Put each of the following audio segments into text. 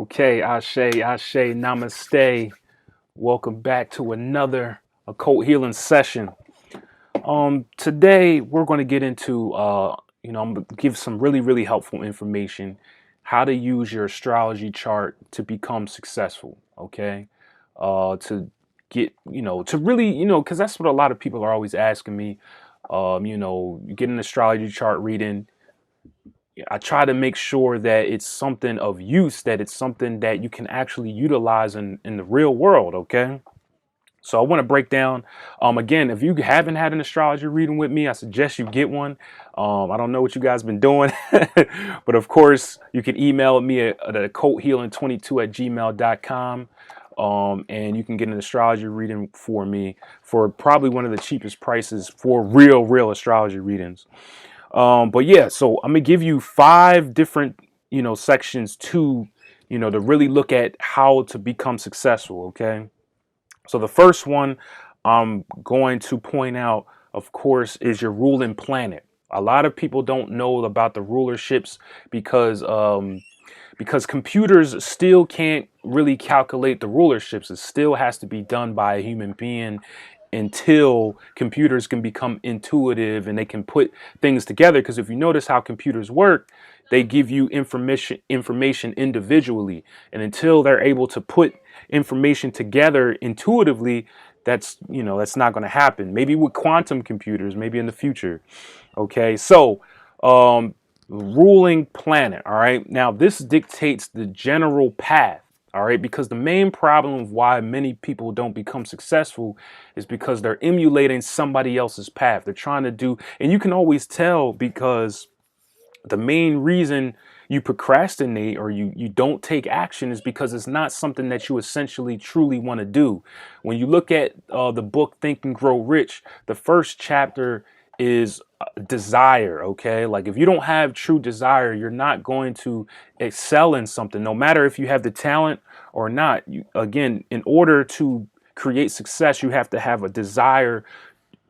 Okay, Ashe, Ashe, Namaste. Welcome back to another occult healing session. Today we're going to get into, I'm going to give some really helpful information, how to use your astrology chart to become successful. Okay, to get, to really, because that's what a lot of people are always asking me. You get an astrology chart reading. I try to make sure that it's something of use, that it's something that you can actually utilize in the real world, okay? So I want to break down, again, if you haven't had an astrology reading with me, I suggest you get one. I don't know what you guys been doing, but of course, you can email me at occulthealing22@gmail.com. And you can get an astrology reading for me for probably one of the cheapest prices for real astrology readings. But yeah, so I'm gonna give you five different, sections to really look at how to become successful. Okay. So the first one I'm going to point out, of course, is your ruling planet. A lot of people don't know about the rulerships because computers still can't really calculate the rulerships. It still has to be done by a human being until computers can become intuitive and they can put things together. Because if you notice how computers work, they give you information individually, and until they're able to put information together intuitively, that's not going to happen. Maybe with quantum computers, maybe in the future. Okay, so um, ruling planet. All right, now this dictates the general path. All right, because the main problem of why many people don't become successful is because they're emulating somebody else's path. They're trying to do, and you can always tell because the main reason you procrastinate or you don't take action is because it's not something that you essentially truly want to do. When you look at the book Think and Grow Rich, the first chapter is desire. Okay, like if you don't have true desire, you're not going to excel in something, no matter if you have the talent or not. Again, in order to create success, you have to have a desire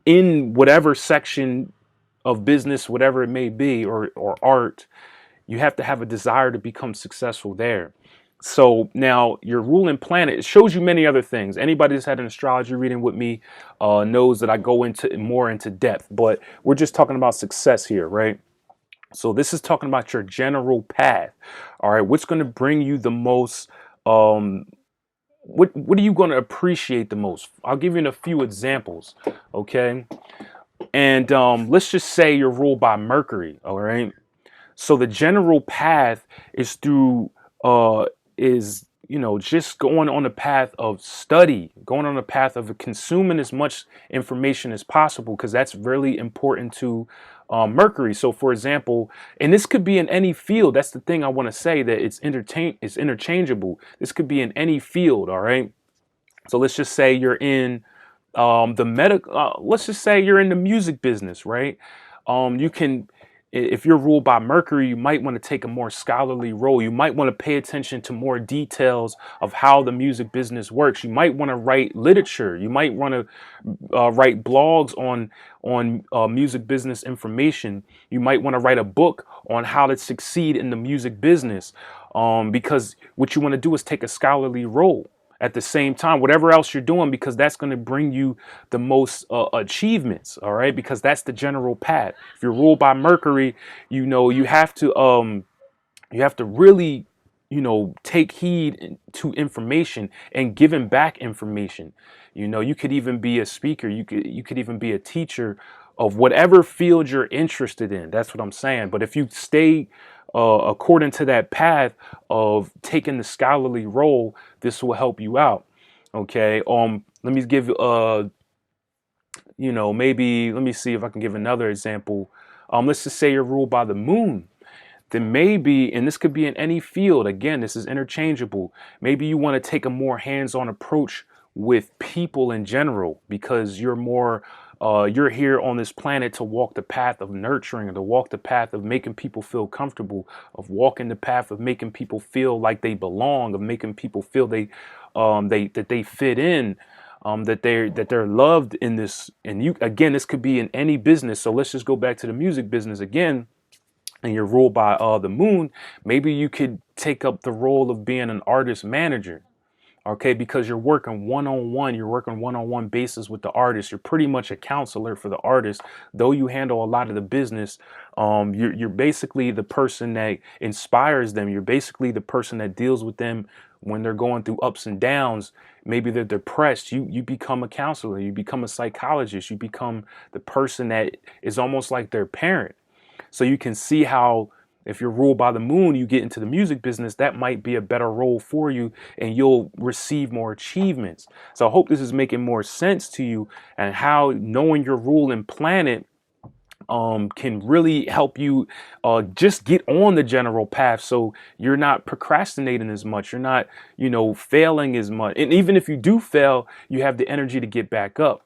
in whatever section of business, whatever it may be, or art. You have to have a desire to become successful there. So now your ruling planet, it shows you many other things. Anybody that's had an astrology reading with me knows that I go into more into depth, but we're just talking about success here, right? So this is talking about your general path. All right, what's going to bring you the most? Um, what are you going to appreciate the most? I'll give you a few examples. Okay, and let's just say you're ruled by Mercury. All right. So the general path is through is just going on the path of study, going on the path of consuming as much information as possible, because that's really important to Mercury. So for example, and this could be in any field. That's the thing I want to say, that it's interchangeable. This could be in any field. All right. So let's just say you're in the medical. Let's just say you're in the music business, right? You can, if you're ruled by Mercury, you might want to take a more scholarly role. You might want to pay attention to more details of how the music business works. You might want to write literature. You might want to write blogs on music business information. You might want to write a book on how to succeed in the music business, because what you want to do is take a scholarly role at the same time, whatever else you're doing, because that's going to bring you the most achievements. All right, because that's the general path. If you're ruled by Mercury, you have to really take heed to information and giving back information. You could even be a speaker. You could even be a teacher of whatever field you're interested in. That's what I'm saying. But if you stay according to that path of taking the scholarly role, this will help you out. Okay. Let me give maybe let me see if I can give another example. Let's just say you're ruled by the moon. Then maybe, and this could be in any field, again, this is interchangeable. Maybe you want to take a more hands-on approach with people in general, because you're here on this planet to walk the path of nurturing, to walk the path of making people feel comfortable, of walking the path of making people feel like they belong, of making people feel that they fit in, that they're loved in this. And you, again, this could be in any business. So let's just go back to the music business again. and you're ruled by the moon, maybe you could take up the role of being an artist manager. Okay, because you're working one-on-one, you're working one-on-one basis with the artist. You're pretty much a counselor for the artist, though you handle a lot of the business. You're basically the person that inspires them. You're basically the person that deals with them when they're going through ups and downs. Maybe they're depressed. You become a counselor. You become a psychologist. You become the person that is almost like their parent. So you can see how if you're ruled by the moon, you get into the music business, that might be a better role for you and you'll receive more achievements. So I hope this is making more sense to you, and how knowing your ruling planet can really help you just get on the general path, so you're not procrastinating as much, you're not, failing as much. And even if you do fail, you have the energy to get back up.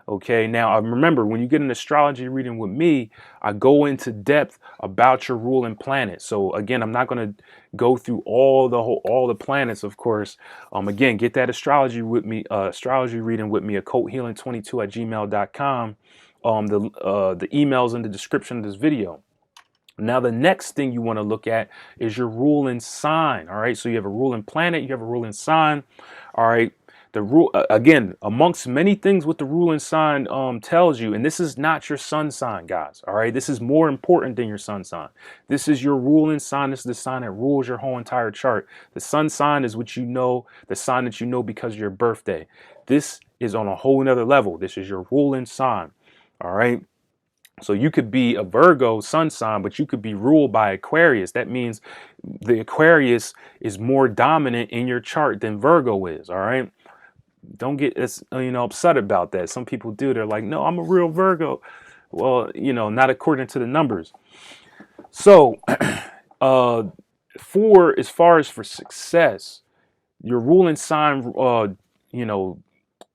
Okay, now I remember when you get an astrology reading with me, I go into depth about your ruling planet. So again, I'm not going to go through all the planets, of course. Again, get that astrology with me, astrology reading with me, occulthealing22@gmail.com. The emails in the description of this video. Now, the next thing you want to look at is your ruling sign. All right, so you have a ruling planet, you have a ruling sign. All right, the rule again, amongst many things what the ruling sign tells you, and this is not your sun sign, guys. All right, this is more important than your sun sign. This is your ruling sign. This is the sign that rules your whole entire chart. The sun sign is what you know, the sign that you know because of your birthday. This is on a whole nother level. This is your ruling sign. All right. So you could be a Virgo sun sign, but you could be ruled by Aquarius. That means the Aquarius is more dominant in your chart than Virgo is. All right. Don't get upset about that. Some people do. They're like, no, I'm a real Virgo. Well, not according to the numbers. So for as far as for success, your ruling sign,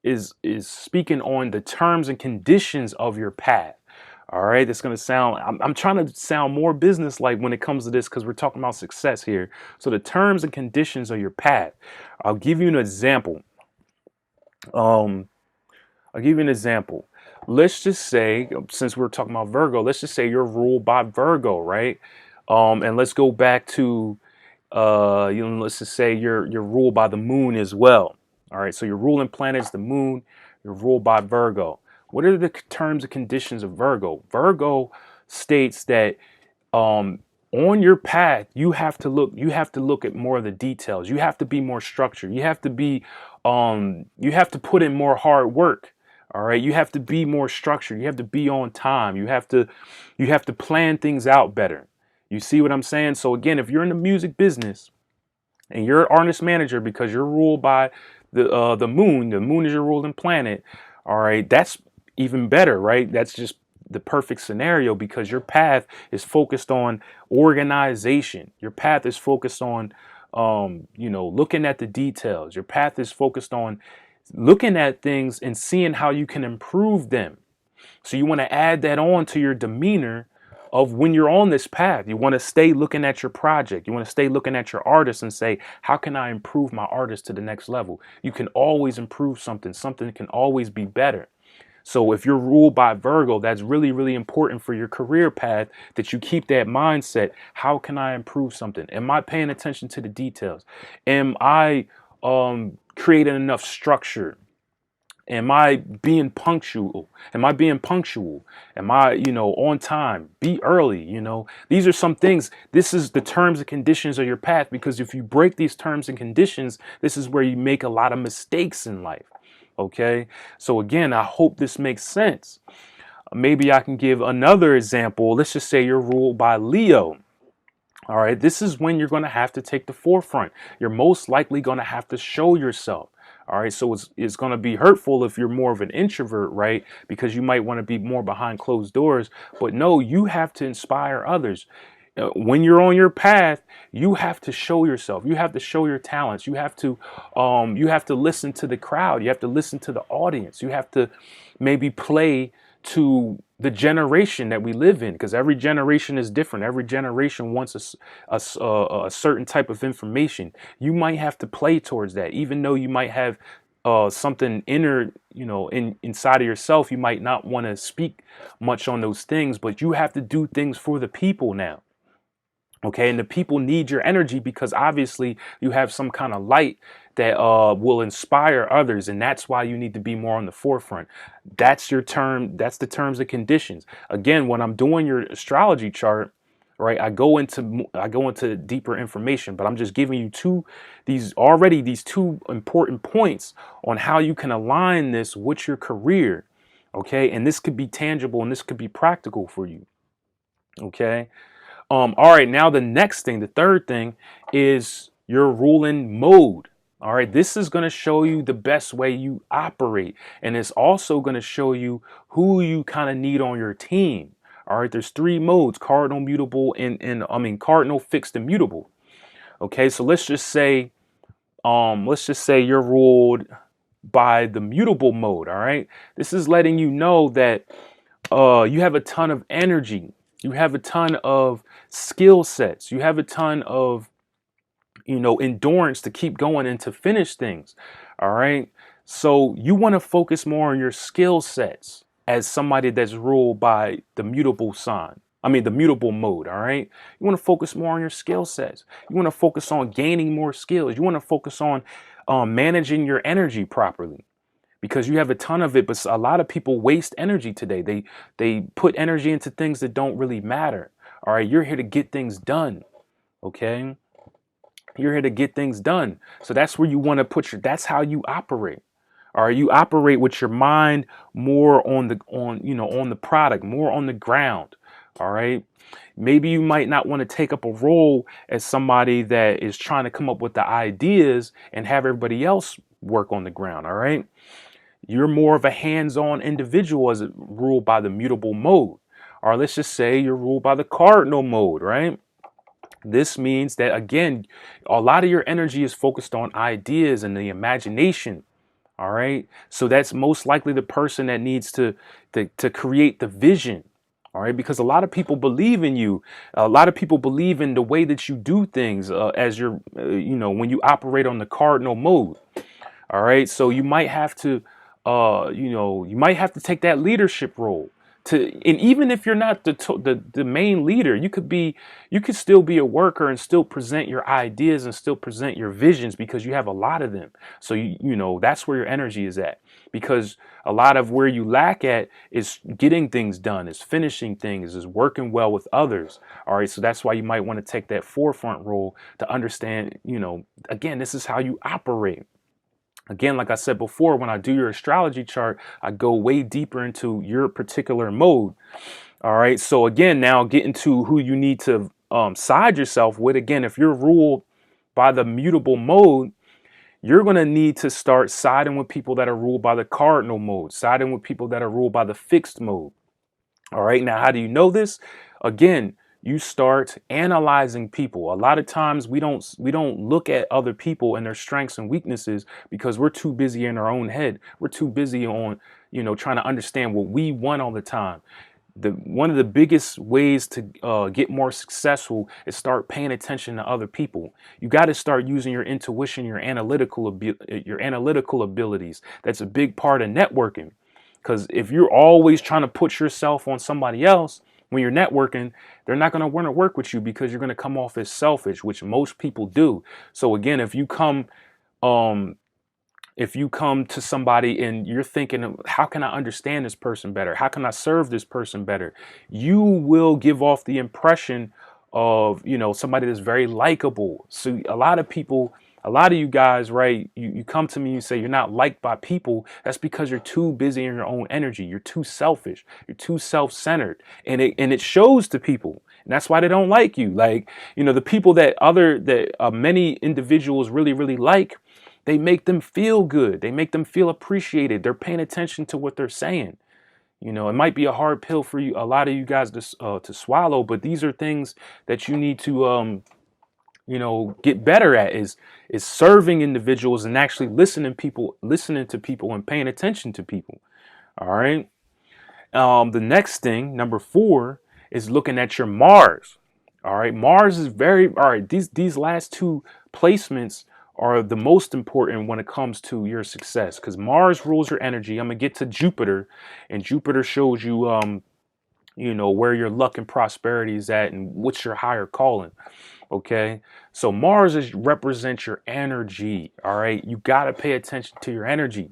is speaking on the terms and conditions of your path. All right, that's going to sound, I'm trying to sound more business like when it comes to this because we're talking about success here. So the terms and conditions of your path. I'll give you an example. I'll give you an example. Let's just say, since we're talking about Virgo, let's just say you're ruled by Virgo, right? And let's go back to, let's just say you're ruled by the moon as well. All right, so your ruling planet is the moon. You're ruled by Virgo. What are the terms and conditions of Virgo? Virgo states that on your path, you have to look at more of the details. You have to be more structured. You have to put in more hard work. All right. You have to be more structured. You have to be on time. You have to plan things out better. You see what I'm saying? So again, if you're in the music business and you're an artist manager because you're ruled by the moon is your ruling planet. All right. That's even better, right? That's just the perfect scenario because your path is focused on organization. Your path is focused on, looking at the details. Your path is focused on looking at things and seeing how you can improve them. So you want to add that on to your demeanor of when you're on this path. You want to stay looking at your project. You want to stay looking at your artist and say, how can I improve my artist to the next level? You can always improve something. Something can always be better. So if you're ruled by Virgo, that's really, really important for your career path, that you keep that mindset. How can I improve something? Am I paying attention to the details? Am I creating enough structure? Am I being punctual? Am I being punctual? Am I, on time? Be early, These are some things. This is the terms and conditions of your path, because if you break these terms and conditions, this is where you make a lot of mistakes in life. Okay, so again, I hope this makes sense. Maybe I can give another example. Let's just say you're ruled by Leo. All right, this is when you're going to have to take the forefront. You're most likely going to have to show yourself. All right, so it's going to be hurtful if you're more of an introvert, right? Because you might want to be more behind closed doors. But no, you have to inspire others. When you're on your path, you have to show yourself. You have to show your talents. You have to listen to the crowd. You have to listen to the audience. You have to maybe play to the generation that we live in, because every generation is different. Every generation wants a certain type of information. You might have to play towards that, even though you might have something inner, inside of yourself. You might not want to speak much on those things, but you have to do things for the people now. Okay, and the people need your energy because obviously you have some kind of light that will inspire others, and that's why you need to be more on the forefront. That's your term. That's the terms and conditions. Again, when I'm doing your astrology chart, right, I go into deeper information, but I'm just giving you these two important points on how you can align this with your career. Okay, and this could be tangible and this could be practical for you. Okay. All right, now the next thing, the third thing is your ruling mode. All right, this is going to show you the best way you operate, and it's also going to show you who you kind of need on your team. All right, there's three modes: cardinal, mutable, and cardinal, fixed, and mutable. Okay, so let's just say you're ruled by the mutable mode. All right, this is letting you know that you have a ton of energy, you have a ton of skill sets, you have a ton of endurance to keep going and to finish things. All right, so you want to focus more on your skill sets as somebody that's ruled by the mutable sign. The mutable mode. All right, you want to focus more on your skill sets. You want to focus on gaining more skills. You want to focus on managing your energy properly, because you have a ton of it, but a lot of people waste energy today. They put energy into things that don't really matter. All right, you're here to get things done. Okay, you're here to get things done. So that's where you want to that's how you operate. All right, you operate with your mind more on the product, more on the ground. All right, maybe you might not want to take up a role as somebody that is trying to come up with the ideas and have everybody else work on the ground. All right, you're more of a hands-on individual as ruled by the mutable mode. Or let's just say you're ruled by the cardinal mode, right? This means that, again, a lot of your energy is focused on ideas and the imagination. All right. So that's most likely the person that needs to create the vision. All right. Because a lot of people believe in you. A lot of people believe in the way that you do things as when you operate on the cardinal mode. All right. So you might have to, you might have to take that leadership role and even if you're not the main leader, you could still be a worker and still present your ideas and still present your visions because you have a lot of them. So, that's where your energy is at, because a lot of where you lack at is getting things done, is finishing things, is working well with others. All right. So that's why you might want to take that forefront role to understand, again, this is how you operate. Again, like I said before, when I do your astrology chart, I go way deeper into your particular mode. All right. So again, now getting to who you need to side yourself with. Again, if you're ruled by the mutable mode, you're going to need to start siding with people that are ruled by the cardinal mode, siding with people that are ruled by the fixed mode. All right. Now, how do you know this? Again, you start analyzing people. A lot of times we don't look at other people and their strengths and weaknesses because we're too busy in our own head. We're too busy on, trying to understand what we want all the time. One of the biggest ways to get more successful is start paying attention to other people. You got to start using your intuition, your analytical abilities. That's a big part of networking. Because if you're always trying to put yourself on somebody else when you're networking, they're not going to want to work with you because you're going to come off as selfish, which most people do. So again, um, if you come to somebody and you're thinking, how can I understand this person better? How can I serve this person better? You will give off the impression of, somebody that's very likable. So a lot of you guys, right, you come to me and you say you're not liked by people. That's because you're too busy in your own energy. You're too selfish. You're too self-centered. And it shows to people. And that's why they don't like you. Like, the people that many individuals really, really like, they make them feel good. They make them feel appreciated. They're paying attention to what they're saying. It might be a hard pill for you, a lot of you guys to swallow, but these are things that you need to, get better at is serving individuals and actually listening to people and paying attention to people. All right. The next thing, number 4, is looking at your Mars. All right. Mars is all right. These last two placements are the most important when it comes to your success, because Mars rules your energy. I'm going to get to Jupiter, and Jupiter shows you, where your luck and prosperity is at and what's your higher calling. Okay. So Mars represents your energy. All right. You got to pay attention to your energy.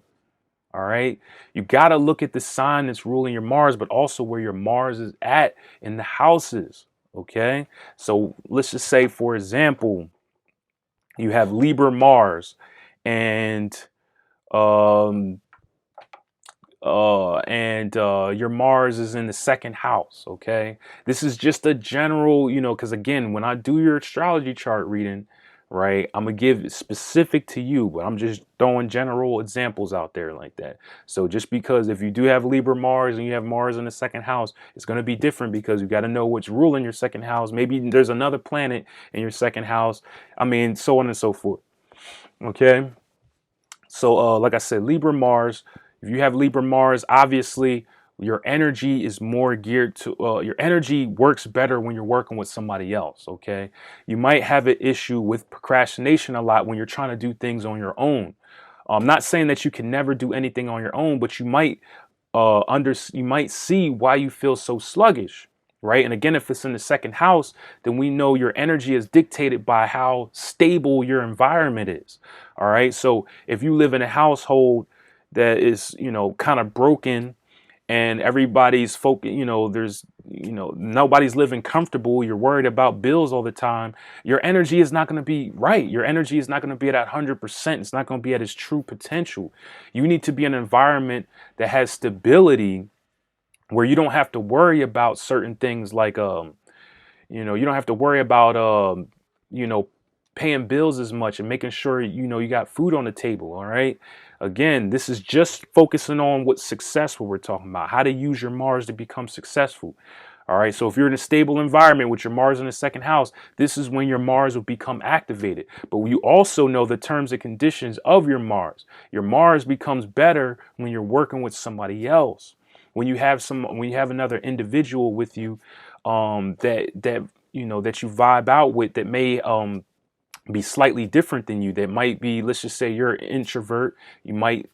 All right. You got to look at the sign that's ruling your Mars, but also where your Mars is at in the houses. Okay. So let's just say, for example, you have Libra Mars and um, your Mars is in the second house. Okay, this is just a general, because again, when I do your astrology chart reading, right, I'm gonna give it specific to you, but I'm just throwing general examples out there like that. So just because if you do have Libra Mars and you have Mars in the second house, it's gonna be different because you got to know what's ruling your second house. Maybe there's another planet in your second house. I mean, so on and so forth. Okay. So, like I said, Libra Mars, if you have Libra Mars, obviously your energy is more geared to, your energy works better when you're working with somebody else. Okay. You might have an issue with procrastination a lot when you're trying to do things on your own. I'm not saying that you can never do anything on your own, but you might see why you feel so sluggish, right? And again, if it's in the second house, then we know your energy is dictated by how stable your environment is. All right. So if you live in a household that is, kind of broken, and everybody's focused, nobody's living comfortable, you're worried about bills all the time, your energy is not going to be right. Your energy is not going to be at 100%. It's not going to be at its true potential. You need to be in an environment that has stability, where you don't have to worry about certain things like you don't have to worry about you know paying bills as much and making sure you got food on the table. All right, again, this is just focusing on what's successful. We're talking about how to use your Mars to become successful. All right, so if you're in a stable environment with your Mars in the second house, this is when your Mars will become activated. But you also know the terms and conditions of your Mars. Your Mars becomes better when you're working with somebody else. When you have another individual with you, that you vibe out with, that may be slightly different than you, that might be, let's just say you're an introvert, you might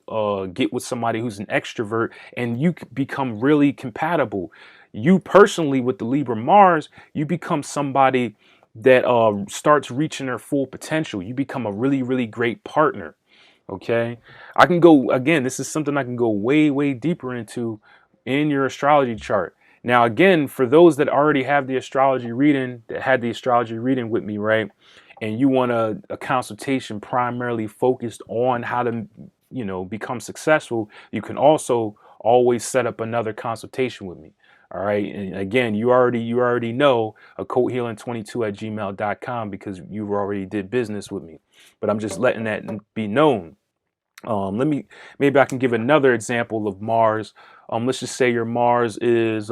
get with somebody who's an extrovert, and you become really compatible. You personally, with the Libra Mars, you become somebody that starts reaching their full potential. You become a really, really great partner. Okay, I can go again. This is something I can go way, way deeper into in your astrology chart. Now, again, for those that already have the astrology reading, that had the astrology reading with me, right, and you want a consultation primarily focused on how to, become successful, you can also always set up another consultation with me. All right. And again, you already know occulthealing22@gmail.com, because you already did business with me. But I'm just letting that be known. Maybe I can give another example of Mars. Let's just say your Mars is,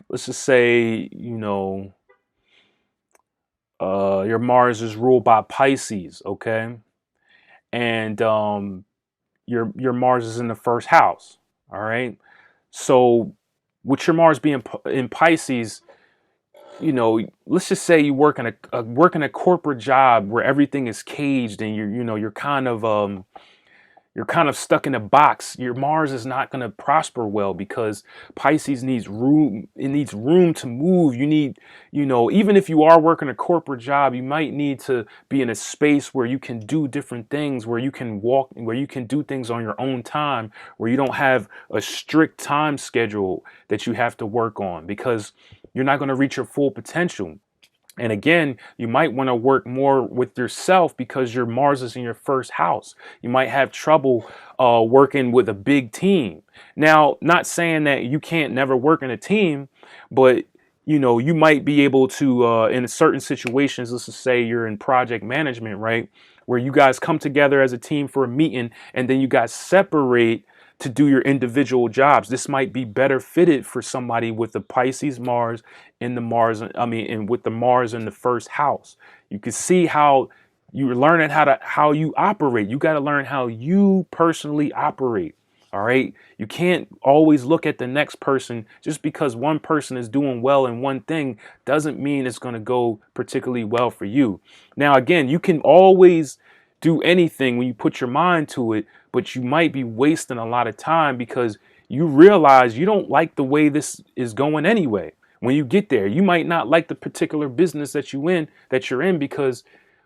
let's just say, your Mars is ruled by Pisces. Okay. And, your Mars is in the first house. All right. So with your Mars being in Pisces, let's just say you work in a corporate job where everything is caged, and you're kind of stuck in a box. Your Mars is not going to prosper well, because Pisces needs room. It needs room to move. You need, even if you are working a corporate job, you might need to be in a space where you can do different things, where you can walk, where you can do things on your own time, where you don't have a strict time schedule that you have to work on, because you're not going to reach your full potential. And again, you might want to work more with yourself, because your Mars is in your first house. You might have trouble working with a big team. Now, not saying that you can't never work in a team, but you might be able to, in certain situations, let's just say you're in project management, right, where you guys come together as a team for a meeting, and then you guys separate to do your individual jobs. This might be better fitted for somebody with the Pisces Mars in the Mars, and with the Mars in the first house. You can see how you're learning how you operate. You got to learn how you personally operate. All right. You can't always look at the next person. Just because one person is doing well in one thing doesn't mean it's going to go particularly well for you. Now, again, you can always do anything when you put your mind to it, but you might be wasting a lot of time because you realize you don't like the way this is going anyway. When you get there, you might not like the particular business that you're in because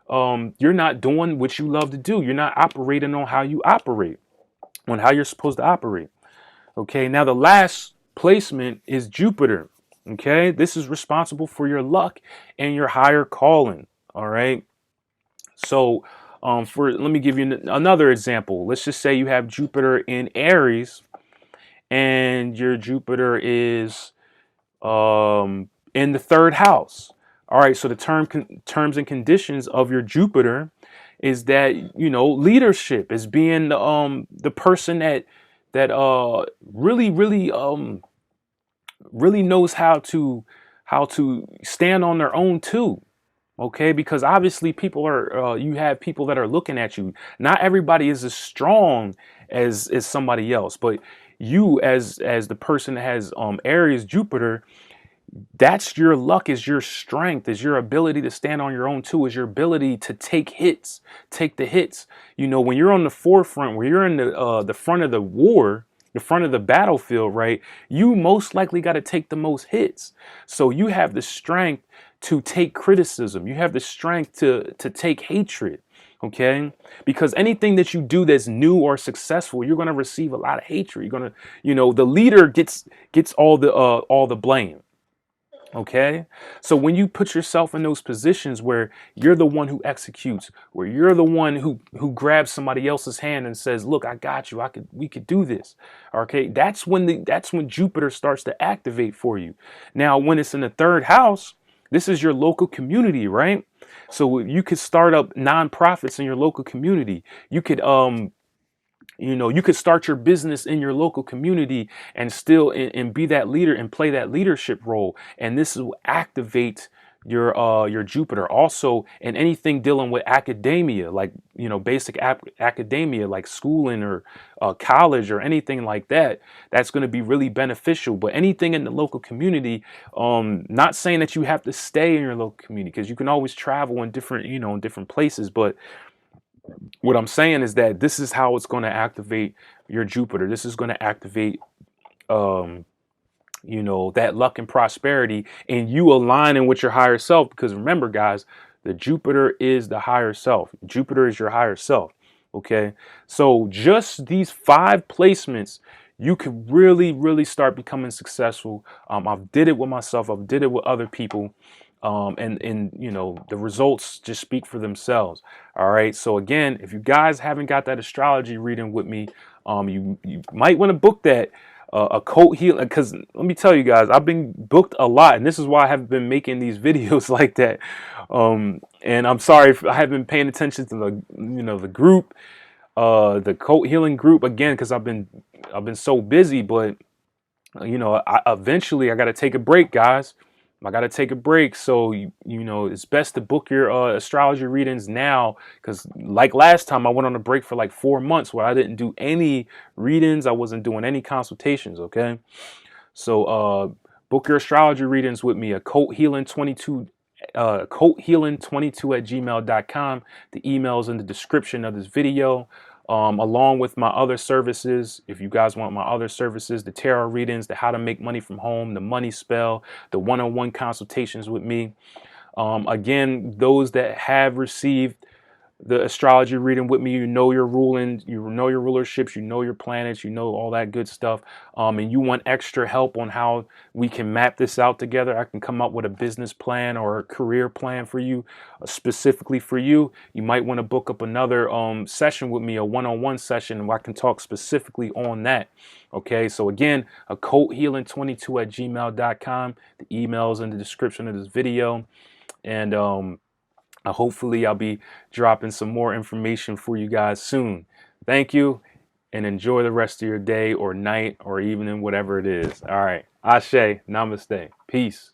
you're not doing what you love to do. You're not operating on how you operate, on how you're supposed to operate. Okay, now the last placement is Jupiter. Okay, this is responsible for your luck and your higher calling. All right, so let me give you another example. Let's just say you have Jupiter in Aries, and your Jupiter is in the third house. All right, so the terms and conditions of your Jupiter is that leadership is being the person that really knows how to stand on their own too. Okay, because obviously people are you have people that are looking at you. Not everybody is as strong as somebody else, but you as the person that has Aries Jupiter, that's your luck, is your strength, is your ability to stand on your own too, is your ability to take the hits. When you're on the forefront, where you're in the front of the war, the front of the battlefield, right? You most likely got to take the most hits. So you have the strength to take criticism. You have the strength to take hatred. Okay, because anything that you do that's new or successful, you're going to receive a lot of hatred. You're going to, the leader gets all the blame. Okay, so when you put yourself in those positions where you're the one who executes, where you're the one who grabs somebody else's hand and says, "Look, I got you. We could do this." Okay, that's when Jupiter starts to activate for you. Now, when it's in the third house, this is your local community, right? So you could start up nonprofits in your local community. You could start your business in your local community and still and be that leader and play that leadership role. And this will activate your Jupiter. Also, in anything dealing with academia, like basic academia, like schooling or college or anything like that, that's going to be really beneficial. But anything in the local community, not saying that you have to stay in your local community, because you can always travel in different places, but what I'm saying is that this is how it's going to activate your Jupiter. This is going to activate, that luck and prosperity, and you aligning with your higher self. Because remember, guys, the Jupiter is the higher self. Jupiter is your higher self. Okay. So just these 5 placements, you could really, really start becoming successful. I've did it with myself. I've did it with other people. And the results just speak for themselves. All right. So again, if you guys haven't got that astrology reading with me, you might want to book that occult healing, because let me tell you guys, I've been booked a lot, and this is why I haven't been making these videos like that. And I'm sorry if I haven't been paying attention to the group, the occult healing group, again, because I've been so busy. But eventually I got to take a break, guys. I got to take a break. So, it's best to book your astrology readings now, because like last time, I went on a break for like 4 months where I didn't do any readings. I wasn't doing any consultations. Okay. So book your astrology readings with me, Occult Healing 22. Occult Healing 22 at gmail.com. The email's in the description of this video. Along with my other services. If you guys want my other services, the tarot readings, the how to make money from home, the money spell, the one-on-one consultations with me. Again, those that have received the astrology reading with me, you know your ruling, you know your rulerships, you know your planets, you know all that good stuff. And you want extra help on how we can map this out together. I can come up with a business plan or a career plan for you, specifically for you. You might want to book up another session with me, a one-on-one session, where I can talk specifically on that. Okay, so again, occulthealing22 at gmail.com. The email's in the description of this video. And hopefully I'll be dropping some more information for you guys soon. Thank you, and enjoy the rest of your day or night or evening, whatever it is. All right. Ashe. Namaste. Peace.